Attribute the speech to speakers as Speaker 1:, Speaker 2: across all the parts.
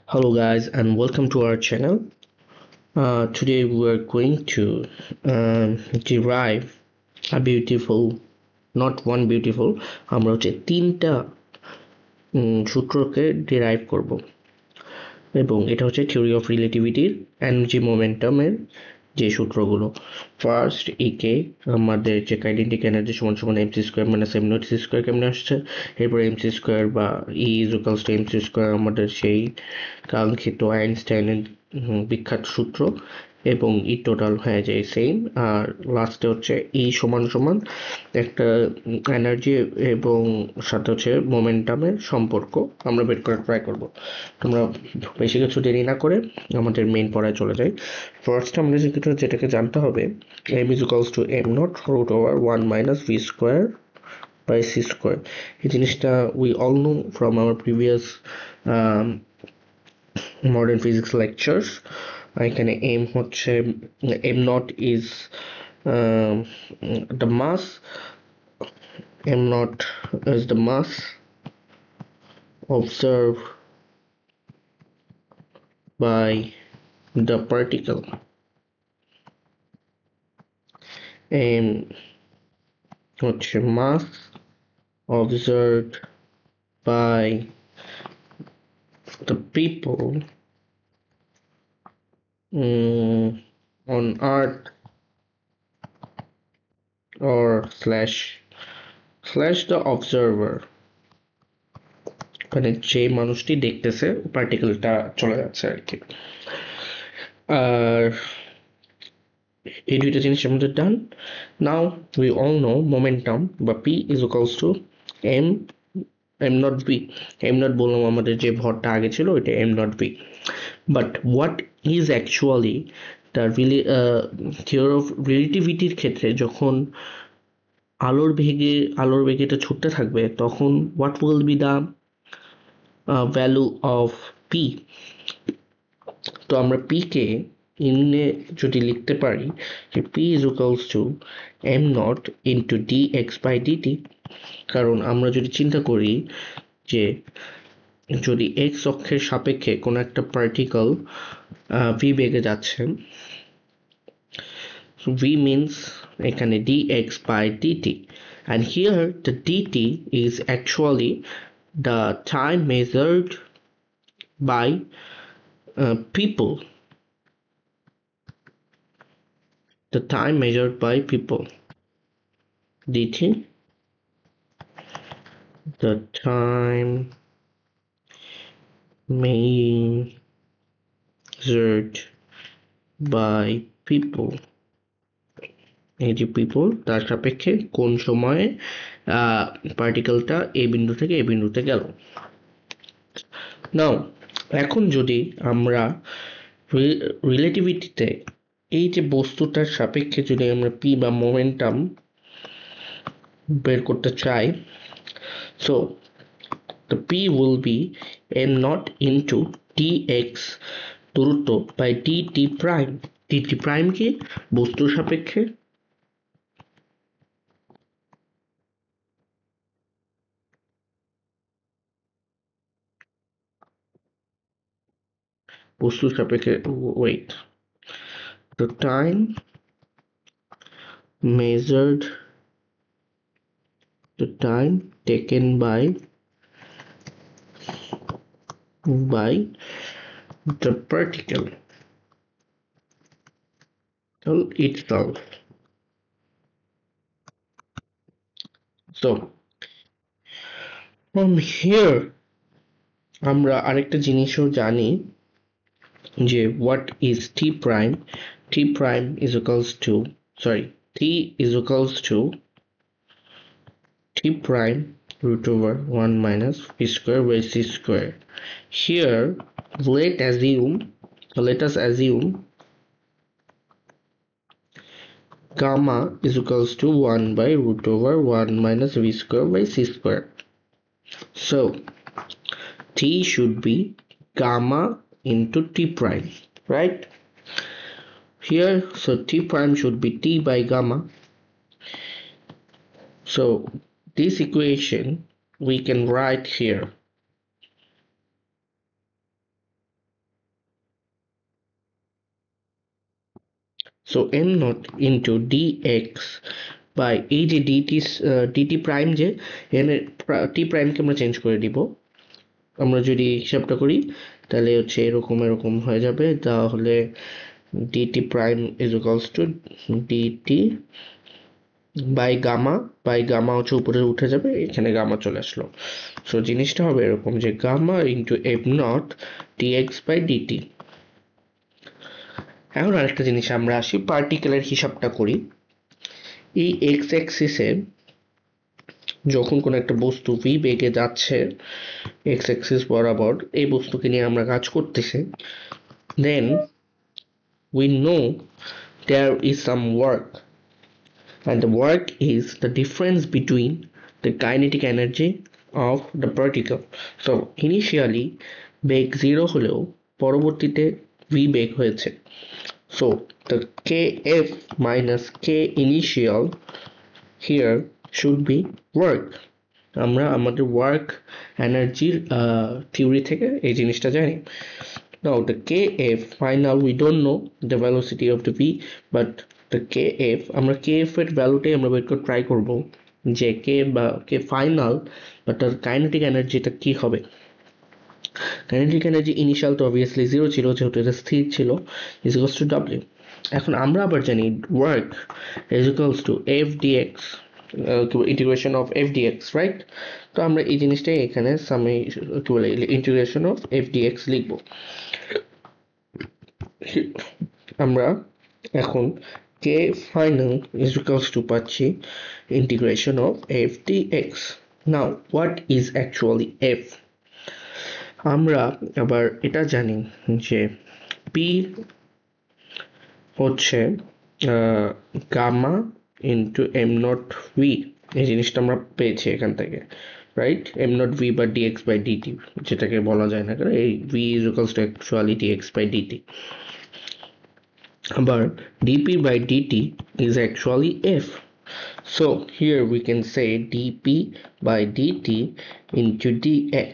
Speaker 1: Hello guys and welcome to our channel. Today we are going to derive a beautiful, not one beautiful, আমরা হচ্ছে তিনটা সূত্রকে derive করব এবং এটা হচ্ছে থিওরি অফ রিলেটিভিটির এনার্জি মোমেন্টামের যে সূত্রগুলো। ফার্স্ট একে আমাদের যে কাইনেটিক এনার্জি সমান সমান M C square minus M naught C square কেমনে আসছে, এরপর এমসি স্কোয়ার বা E is equals to M C square আমাদের সেই কাঙ্ক্ষিত আইনস্টাইনের বিখ্যাত সূত্র, এবং ই টোটাল হয়ে যায় সেম। আর লাস্টে হচ্ছে ই সমান সমান একটা এনার্জি এবং সাথে হচ্ছে মোমেন্টামের সম্পর্ক আমরা বের করে ট্রাই করব। তোমরা বেশি কিছু দেরি না করে আমাদের মেইন পড়ায় চলে যাই। ফার্স্ট আমরা যেটাকে জানতে হবে, m is equals to m naught root over 1 minus v square by c square। এই জিনিসটা we all know from our previous um, modern physics lectures। এখানে m হচ্ছে m naught is the mass, m naught is the mass observed by the particle, m হচ্ছে mass observed by the people on earth or slash the observer, মানে যে মানুষটি দেখতেছে পার্টিকেলটা চলে যাচ্ছে আর কি। আর এই দুইটা জিনিস আমাদের done. Now we all know momentum বা p is equals to m m not v. M not বললাম আমাদের যে ভরটা আগে ছিল ওইটা m not v. But what is actually the theory of রিলেটিভিটির ক্ষেত্রে যখন আলোর বেগে এটা ছুটতে থাকবে তখন what will be the value of p. তো আমরা পি কে ইনে যদি লিখতে পারি যে p is equals to m not into d x by dt. কারণ আমরা যদি চিন্তা করি যে যদি এক্স অক্ষের সাপেক্ষে কোনো একটা পার্টিকেল ভি বেগে যাচ্ছে, v means এখানে dx by dt, and here the dt is actually the time measured by people, the time measured by people, dt, the time measured by people, এই যে পিপল তার সাপেক্ষে কোন সময়ে পার্টিকেলটা এই বিন্দু থেকে এই বিন্দুতে গেল। নাও এখন যদি আমরা রিলেটিভিটিতে এই যে বস্তুটার সাপেক্ষে যদি আমরা পি বা মোমেন্টাম বের করতে চাই, so the p will be m naught into dx দূরত্ব by dt prime। dt prime কি? বস্তুর সাপেক্ষে wait, the time measured, the time taken by the particle itself। So from here আমরা আরেকটা জিনিসও জানি যে what is t prime। t prime is equals to t is equals to t prime root over 1 minus v square by c square। Here let us assume gamma is equals to 1 by root over 1 minus v square by c square। So t should be gamma into t prime, right? Here, so t prime should be t by gamma. So this equation we can write here. So m not into d x by এই যে DT prime, যে এখানে টি প্রাইমকে আমরা change করে দিব। আমরা যদি হিসাবটা করি তাহলে হচ্ছে এরকম এরকম হয়ে যাবে, তাহলে dt prime is equals to dt by gamma হচ্ছে উপরে উঠে যাবে, এখানে গামা চলে আসলো। সো জিনিসটা হবে এরকম যে gamma into f naught dx by dt. এখন আরেকটা জিনিস আমরা আসি, পার্টিকেলের হিসাবটা করি। এই এক্স অ্যাক্সিসে যখন কোনো একটা বস্তু ভি বেগে যাচ্ছে এক্স অ্যাক্সিস বরাবর, এই বস্তুকে নিয়ে আমরা কাজ করতেছি, দেন we know there is some work, and the work is the difference between the kinetic energy of the particle. So initially বেগ 0 হলেও পরবর্তীতে v বেগ হয়েছে, so the kf minus k initial here should be work. আমরা আমাদের work এনার্জির theory থেকে এই জিনিসটা জানি। Now the kf final, we don't know the velocity of the v, but the kf, আমরা kf এর ভ্যালুটাই আমরা বের করে ট্রাই করব যে k বা k ফাইনাল বা তার কাইনেটিক এনার্জিটা কি হবে। কাইনেটিক এনার্জি ইনিশিয়াল তো অবভিয়াসলি 0 ছিল, যেহেতু এটা স্থির ছিল, ইজ ইকুয়ালস টু w। এখন আমরা আবার জানি work is equals two f dx, integration of f dx, right? তো আমরা এই জিনিসটাই এখানে সামে কি বলে ইন্টিগ্রেশন অফ f dx লিখব। আমরা এখন k final is equals to পাচ্ছি integration of f dx. Now what is actually f? আমরা আবার এটা জানি যে p হচ্ছে gamma into m not v, এই জিনিসটা আমরা পেয়েছি এখান থেকে, রাইট? এম নট ভি বা ডিএক্স বাই ডিটি, যেটাকে বলা যায় না কারণ এই v is equals to actually dx by dt. আবার dp by dt is actually f. So here we can say dp by dt into dx.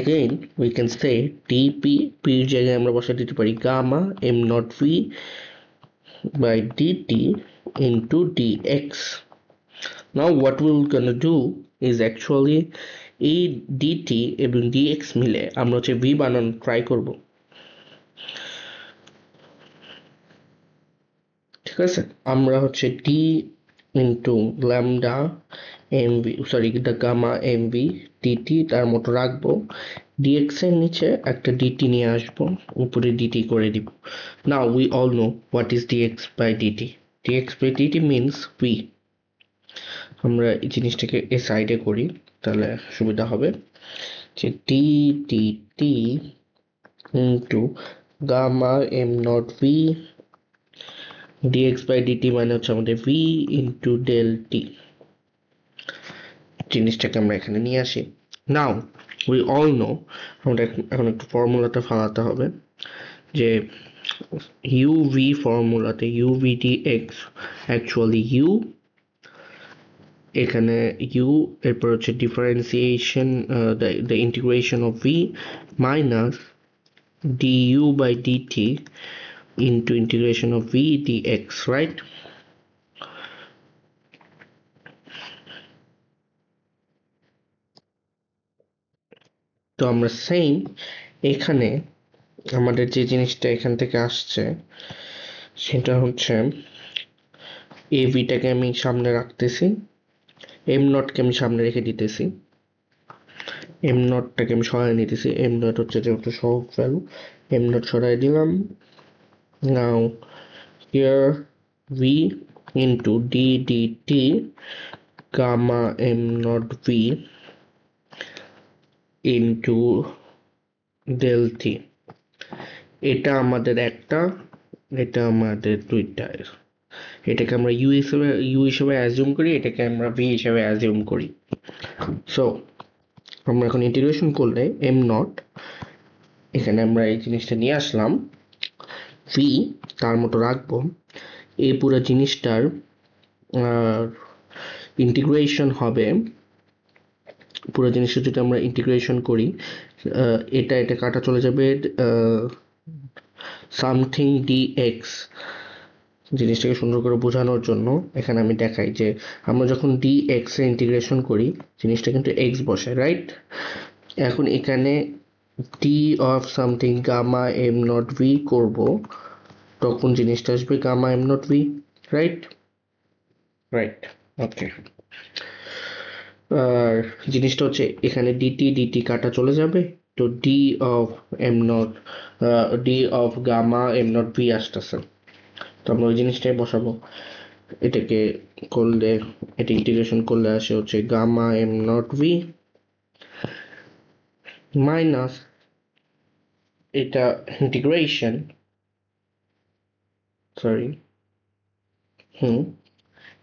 Speaker 1: Again we can say dp, p এর জায়গায় আমরা বসা দিতে পারি gamma m naught v by dt into dx. Now what we're gonna do is actually এই dt এবং dx মিলে আমরা হচ্ছে v বানানো ট্রাই করব, ঠিক আছে? আমরা হচ্ছে d into lambda mv, sorry the gamma mv dt তার মতো রাখবো, dx এর নিচে একটা dt নিয়ে আসবো, উপরে dt করে দিব। Now we all know what is dx by dt। dx by dt means v। আমরা এই জিনিসটাকে এ সাইডে করি তাহলে সুবিধা হবে, যে d dt into gamma m naught v dx by dt মানে হচ্ছে আমাদের v into del t। জিনিসটাকে আমরা এখানে নিয়ে আসি। নাও উই অল নো, আমাদের এখন একটু ফর্মুলাটা ফালাতে হবে, যে uv ফর্মুলাতে uv dx actually u, এখানে u এরপর হচ্ছে differentiation the integration of v minus du by dt into integration of v dx, right? তো আমরা সেম এখানে আমাদের যে জিনিসটা এখান থেকে আসছে সেটা হচ্ছে এই ভিটাকে আমি সামনে রাখতেছি, এম নটকে আমি সামনে রেখে দিতেছি, এম নটটাকে আমি সরাই নিতেছি, এম নট হচ্ছে যেহেতু সহগ ভ্যালু, এম নট সরাই দিলাম। Now here v into d dt gamma m not v into del t. এটা আমাদের একটা, এটা আমাদের দুইটা, এটাকে আমরা ইউ হিসেবে অ্যাজিউম করি, এটাকে আমরা ভি হিসেবে অ্যাজিউম করি। সো আমরা এখন ইন্টিগ্রেশন করলে এম নট, এখানে আমরা এই জিনিসটা নিয়ে আসলাম, ভি তার মতো রাখবো, এই পুরো জিনিসটার ইন্টিগ্রেশন হবে, পুরো জিনিসটা যদি আমরা ইন্টিগ্রেশন করি, এটা কাটা চলে যাবে, সামথিং dx জিনিসটাকে সুন্দর করে বোঝানোর জন্য এখানে আমি দেখাই যে আমরা যখন dx এর ইন্টিগ্রেশন করি জিনিসটা কিন্তু x বসে, রাইট? এখন এখানে d of something gamma m not v করব, তখন জিনিসটা আসবে gamma m not v, right? Right, okay. আর জিনিসটা হচ্ছে এখানে dt কাটা চলে যাবে, তো d of m not d of gamma m not v আসতেছে, তো আমরা ওই জিনিসটাই বসাবো। এটাকে করলে, এটা ইন্টিগ্রেশন করলে আসে হচ্ছে gamma m not v minus, এটা integration, sorry,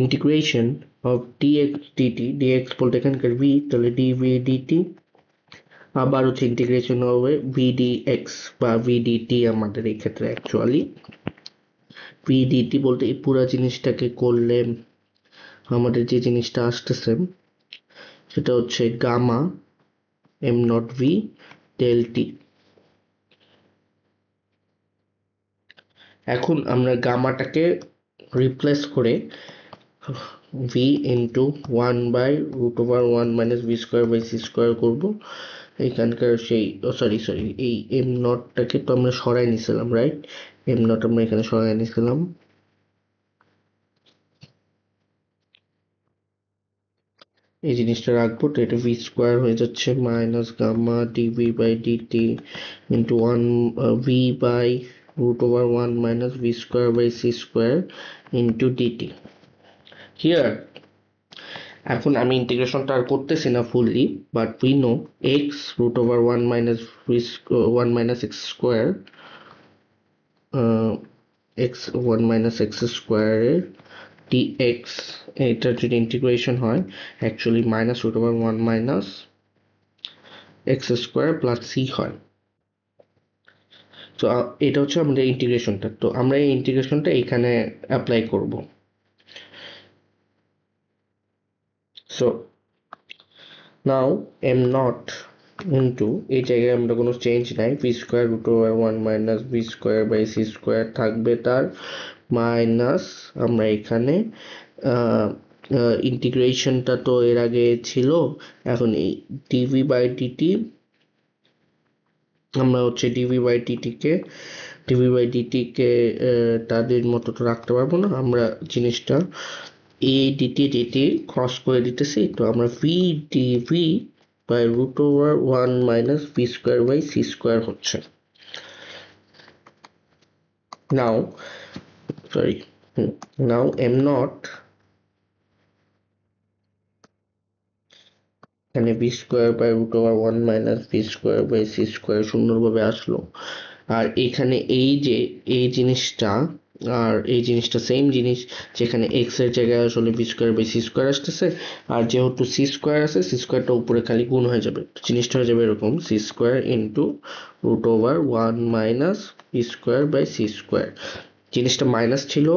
Speaker 1: integration of dx dt, dx বলতে এখানকার v, তাহলে dv dt, আবার হচ্ছে ইন্টিগ্রেশন হবে v dx বা v dt, আমাদের এই ক্ষেত্রে অ্যাকচুয়ালি v dt বলতে এই পুরো জিনিসটাকে করলে আমাদের যে জিনিসটা আসতেছে সেটা হচ্ছে gamma m not v del t. এখন আমরা গামাটাকে রিপ্লেস করে v into one by root over one minus v square by c square করবো। এখানকার সেই সরি এই এম নটটাকে তো আমরা সরাই নিছিলাম, রাইট? এম নট আমরা এখানে সরাই নিছিলাম, এই জিনিসটা রাখবো, তো এটা ভি স্কোয়ার হয়ে যাচ্ছে minus gamma dv by dt into one v by root over 1 minus v square by c square into dt. Here, এখন আমি ইন্টিগ্রেশনটা আর করতেছি না fully, but we know x root over 1 minus 1 minus x square, x 1 minus x square এর dx, এটা যদি integration হয় actually minus root over 1 minus x square plus c হয়। তো এটা হচ্ছে আমাদের ইন্টিগ্রেশনটা, তো আমরা এই ইন্টিগ্রেশনটা এখানে অ্যাপ্লাই করব। So now m not into, এই জায়গায় আমরা কোনো চেঞ্জ নাই, v square root over one minus v square by c square থাকবে তার মাইনাস, আমরা এখানে ইন্টিগ্রেশনটা তো এর আগে ছিল, এখন এই ডিভি বাই ডিটি, আমরা হচ্ছে ডিভি বাই ডিটিকে তাদের মতো তো রাখতে পারবো না, আমরা জিনিসটা এই ডিটি ক্রস করে দিতেছি, তো আমরা v dv by root over one minus v square by c square হচ্ছে। Now sorry now m naught, এখানে v square by root over one minus v square by c square সুন্দরভাবে আসলো। আর এখানে এই যে এই জিনিসটা আর এই জিনিসটা সেম জিনিস, যেখানে এক্স এর জায়গায় আসলে v square by c square আসতেছে, আর যেহেতু সি স্কোয়ার আছে সি স্কোয়ারটা উপরে খালি গুণ হয়ে যাবে, জিনিসটা হয়ে যাবে এরকম c square into root over one minus v square by c square. জিনিসটা মাইনাস ছিল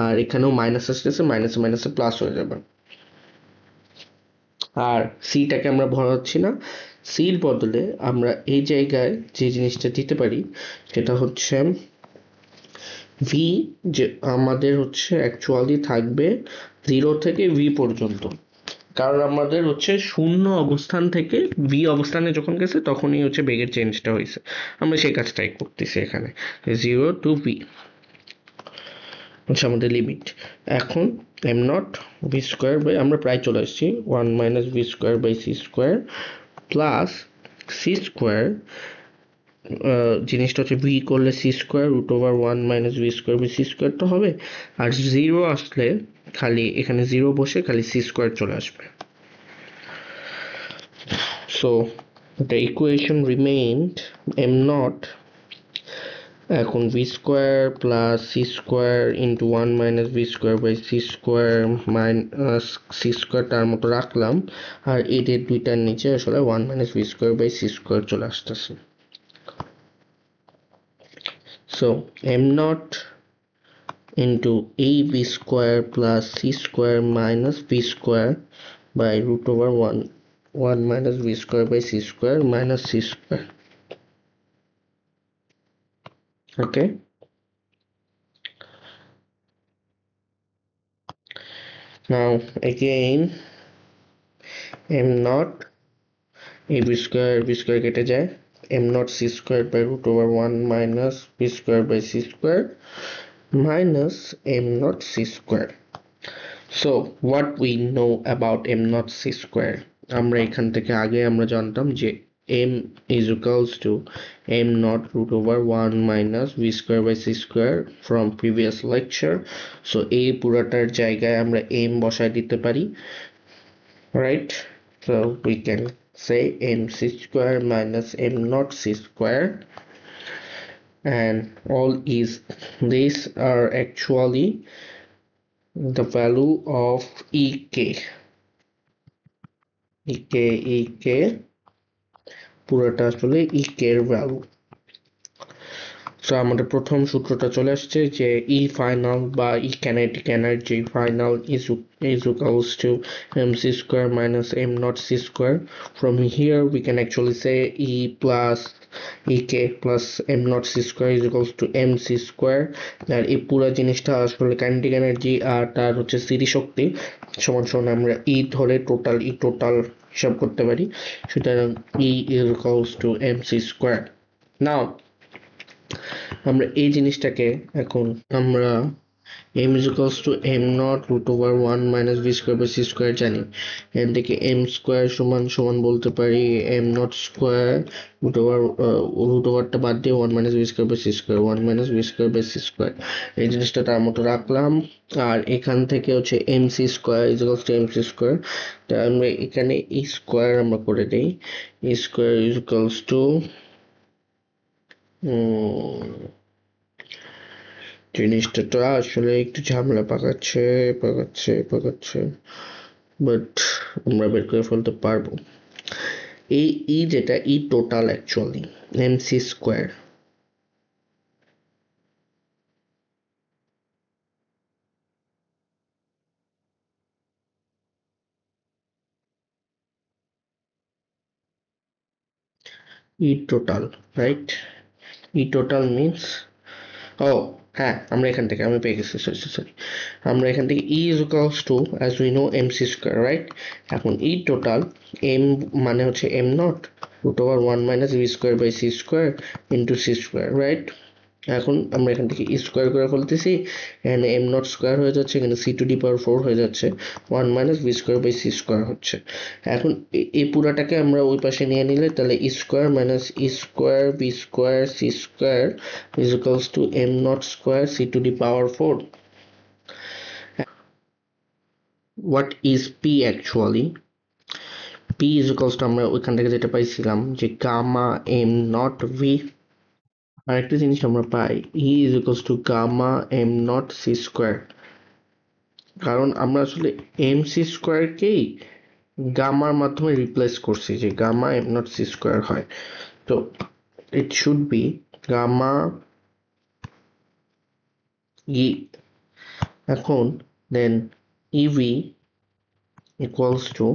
Speaker 1: আর এখানেও মাইনাস আসতেছে, মাইনাসে মাইনাসে প্লাস হয়ে যাবে। আর সিটাকে আমরা ভরাচ্ছি না, সির বদলে আমরা এই জায়গায় যে জিনিসটা দিতে পারি সেটা হচ্ছে ভি, যে আমাদের হচ্ছে অ্যাকচুয়ালি থাকবে 0 থেকে ভি পর্যন্ত, কারণ আমাদের হচ্ছে শূন্য অবস্থান থেকে ভি অবস্থানে যখন গেছে তখনই হচ্ছে বেগের চেঞ্জটা হয়েছে, আমরা সেই কাজটাই করতেছি এখানে, 0 টু ভি হচ্ছে আমাদের লিমিট। এখন m not v square by, আমরা প্রায় চলে আসছি, one minus v square by c square plus c square, জিনিসটা হচ্ছে ভি করলে c square root over one minus v square by c square তো হবে, আর জিরো আসলে খালি এখানে জিরো বসে খালি সি স্কোয়ার চলে আসবে। So the equation remained m naught, এখন v square plus c square into one minus v square by c square minus c square তার মতো রাখলাম, আর এদের দুইটার নিচে আসলে one minus v square by c square চলে আসতেছে। So m naught into ab square plus c square minus v square by root over 1 minus v square by c square minus c square. Okay, Now again m naught b square কেটে যায়, m naught c square by root over 1 minus b square by c square minus m naught c square. So what we know about m naught c square, আমরা এখান থেকে আগে আমরা জানতাম যে m is equals to m naught root over 1 minus v square by c square from previous lecture. So এই পুরোটার জায়গায় আমরা m বসায় দিতে পারি, right? So we can say mc square minus m naught c square, and all is these are actually the value of ek পুরোটা আসলে ek এর ভ্যালু। সো আমাদের প্রথম সূত্রটা চলে আসছে যে E final বা E kinetic energy final is equals to mc square minus m naught c square. From here we can actually say E plus ek plus m naught c square is equals to mc square, আর এই পুরো জিনিসটা আসলে kinetic energy আর তার হচ্ছে স্থিতি শক্তি সমান সমান আমরা E ধরে টোটাল হিসাব করতে পারি, সুতরাং E is equals to mc square. Now আমরা এই জিনিসটাকে এখন আমরা m is equals to m naught root over 1 minus v square by c square জানি, এখান থেকে m square সমান সমান বলতে পারি m naught square root over টা বাদ দিয়ে 1 minus v square by c square 1 minus v square by c square, এই জিনিসটা তার মতো রাখলাম। আর এখান থেকে হচ্ছে mc square is equals to mc square, তা আমরা এখানে e square আমরা করে দেই, e square is equals to জিনিসটা তো আসলে একটু ঝামেলা পাকাচ্ছে বাট আমরা বের করে ফেলতে পারবো। এই ই যেটা ই টোটাল অ্যাকচুয়ালি এমসি স্কোয়ার, ই টোটাল, রাইট? ই টোটাল মিনস ও হ্যাঁ, আমরা এখান থেকে আমি পেয়ে গেছি, সরি আমরা এখান থেকে E is equals to as we know mc square, right? এখন E total m মানে হচ্ছে m naught root over 1 minus v square by c square into c square, right? এখন আমরা এখান থেকে e square করে ফেলতেছি, এখানে m naught square হয়ে যাচ্ছে, এখানে c to the power 4 হয়ে যাচ্ছে, 1 minus v square by c square হচ্ছে। এখন এই পুরাটাকে আমরা ওই পাশে নিয়ে নিলে তাহলে e square minus e square v square c square is equals to m naught square c to the power 4. What is p actually? p is equals to আমরা ওইখান থেকে যেটা পাইছিলাম যে গামা m naught v, আরেকটা জিনিস আমরা পাই E is equals to gamma m naught c square, কারণ আমরা আসলে mc square কেই গামার মাধ্যমে রিপ্লেস করছি যে gamma m naught c square হয়, তো it should be gamma e, এখন then ev equals to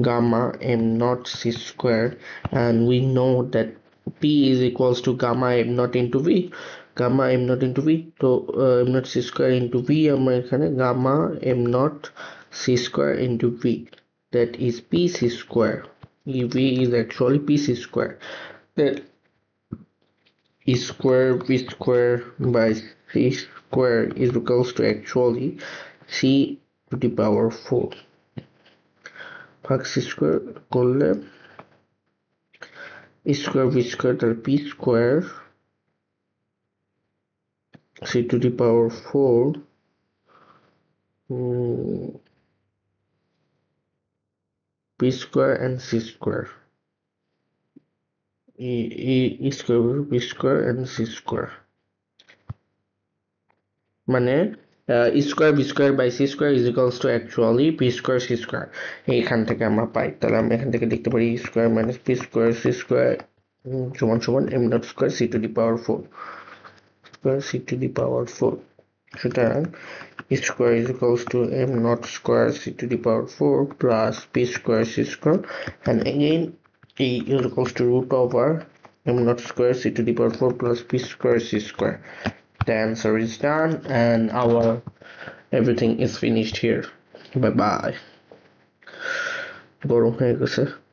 Speaker 1: gamma m naught c square, and we know that p is equals to gamma m naught into v, gamma m naught into v, তো m naught c square into v আমরা এখানে gamma m naught c square into v, that is pc square. ev is actually pc square, that e square v square by c square is equals to actually c to the power 4 ভাগ c square করলে e square v square তার p square c to the power 4 p square and c square, e square p square and c square, মানে e square v square by c square is equals to actually p square c square, এইখান থেকে আমরা পাই। তাহলে আমরা এখান থেকে লিখতে পারি e square minus p square c square সমান সমান m naught square c to the power 4 square c to the power 4, সুতরাং e square is equals to m naught square c to the power 4 plus p square c square, and again e is equals to root over m naught square c to the power 4 plus p square c square. The answer is done and our everything is finished here. Bye bye. গরম হয়ে গেছে।